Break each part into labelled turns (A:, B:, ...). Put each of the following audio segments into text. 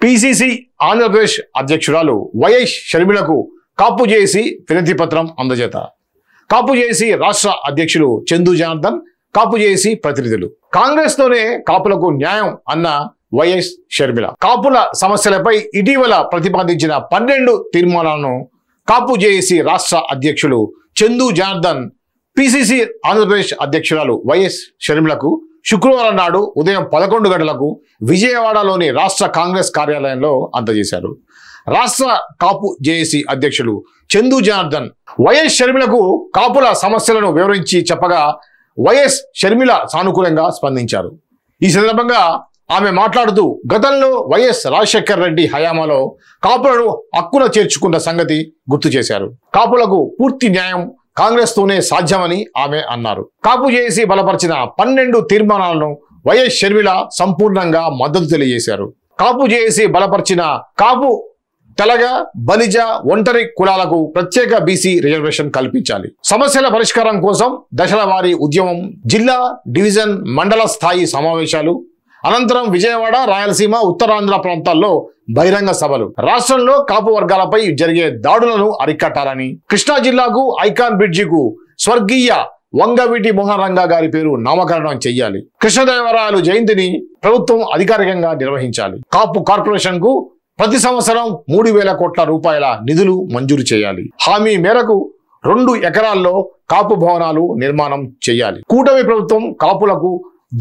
A: PCC Andhra Pradesh అధ్యక్షురాలు YS షర్మిలకు కాపు చేసి వినతి పత్రం అందజేత. కాపు చేసి రాష్ట్ర అధ్యక్షులు చందు జనార్దన్, కాపు చేసి ప్రతినిధులు. కాంగ్రెస్ తోనే కాపులకు న్యాయం అన్న వైఎస్ షర్మిల కాపుల సమస్యలపై ఇటీవల ప్రతిపాదించిన 12 తీర్మానాలను కాపు చేసి రాష్ట్ర అధ్యక్షులు చందు జనార్దన్ పిసిసి ఆంధ్రప్రదేశ్ అధ్యక్షురాలు వైఎస్ షర్మిలకు శుక్రవారం నాడు ఉదయం 11 గంటలకు విజయవాడలోని రాష్ట్ర కాంగ్రెస్ కార్యాలయంలో అందజేశారు. రాష్ట్ర కాపు జేఏసీ అధ్యక్షులు చందు జనార్దన్ వైఎస్ షర్మిలకు కాపుల సమస్యలను వివరించి చెప్పగా వైఎస్ షర్మిల సానుకూలంగా స్పందించారు. ఈ సందర్భంగా ఆమె మాట్లాడుతూ గతంలో వైఎస్ రాజశేఖర రెడ్డి హయాంలో కాపులను హక్కున చేర్చుకున్న సంగతి గుర్తు చేశారు. కాపులకు పూర్తి న్యాయం కాంగ్రెస్ తోనే సాధ్యమని ఆమె అన్నారు. కాపు చేసి బలపరిచిన 12 తీర్మానాలను వైఎస్ షర్మిల సంపూర్ణంగా మద్దతు తెలియజేశారు. కాపు చేసి బలపరిచిన కాపు, తెలగ, బలిజ, ఒంటరి కులాలకు ప్రత్యేక బీసీ రిజర్వేషన్ కల్పించాలి. సమస్యల పరిష్కారం కోసం దశల వారీ ఉద్యమం, జిల్లా, డివిజన్, మండల స్థాయి సమావేశాలు, అనంతరం విజయవాడ, రాయలసీమ, ఉత్తరాంధ్ర ప్రాంతాల్లో బహిరంగ సభలు. రాష్ట్రంలో కాపు వర్గాలపై జరిగే దాడులను అరికట్టాలని, కృష్ణా జిల్లాకు ఐకాన్ బ్రిడ్జికు స్వర్గీయ వంగవీటి మోహన్ రంగా గారి పేరు నామకరణం చెయ్యాలి. కృష్ణదేవరాయలు జయంతిని ప్రభుత్వం అధికారికంగా నిర్వహించాలి. కాపు కార్పొరేషన్ కు ప్రతి సంవత్సరం 3,000 కోట్ల రూపాయల నిధులు మంజూరు చేయాలి. హామీ మేరకు 2 ఎకరాల్లో కాపు భవనాలు నిర్మాణం చేయాలి. కూటమి ప్రభుత్వం కాపులకు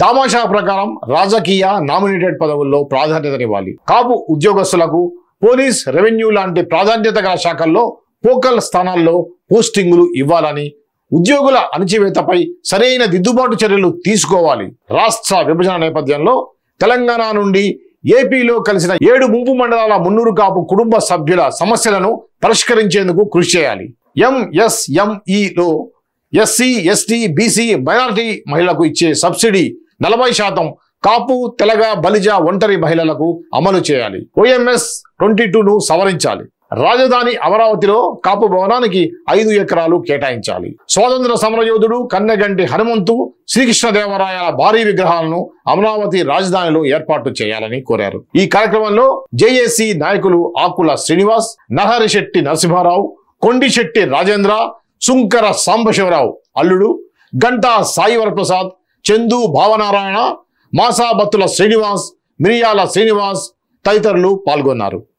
A: దామాషా ప్రకారం రాజకీయ నామినేటెడ్ పదవుల్లో ప్రాధాన్యతనివ్వాలి. కాపు ఉద్యోగస్తులకు పోలీస్, రెవెన్యూ లాంటి ప్రాధాన్యత గల శాఖల్లో పోకల్ స్థానాల్లో పోస్టింగులు ఇవ్వాలని, ఉద్యోగుల అణచివేతపై సరైన దిద్దుబాటు చర్యలు తీసుకోవాలి. రాష్ట్ర విభజన నేపథ్యంలో తెలంగాణ నుండి ఏపీలో కలిసిన 7 ముంపు మండలాల మున్నూరు కాపు కుటుంబ సభ్యుల సమస్యలను పరిష్కరించేందుకు కృషి చేయాలి. ఎంఎస్ఎంఈలో ఎస్సీ, ఎస్టీ, బీసీ, మైనారిటీ మహిళలకు ఇచ్చే సబ్సిడీ 40% కాపు, తెలగ, బలిజ, ఒంటరి మహిళలకు అమలు చేయాలి. OMS 22ను సవరించాలి. రాజధాని అమరావతిలో కాపు భవనానికి 5 ఎకరాలు కేటాయించాలి. స్వాతంత్ర సమరయోధుడు కన్నెగంటి హనుమంతు, శ్రీకృష్ణదేవరాయల భారీ విగ్రహాలను అమరావతి రాజధానిలో ఏర్పాటు చేయాలని కోరారు. ఈ కార్యక్రమంలో జేఏసీ నాయకులు ఆకుల శ్రీనివాస్, నహరిశెట్టి నరసింహారావు, కొండిశెట్టి రాజేంద్ర, సుంకర సాంబశివరావు అల్లుడు, గంటా సాయివరప్రసాద్, చందు భావనారాయణ, మాసాబత్తుల శ్రీనివాస్, మిరియాల శ్రీనివాస్ తదితరులు పాల్గొన్నారు.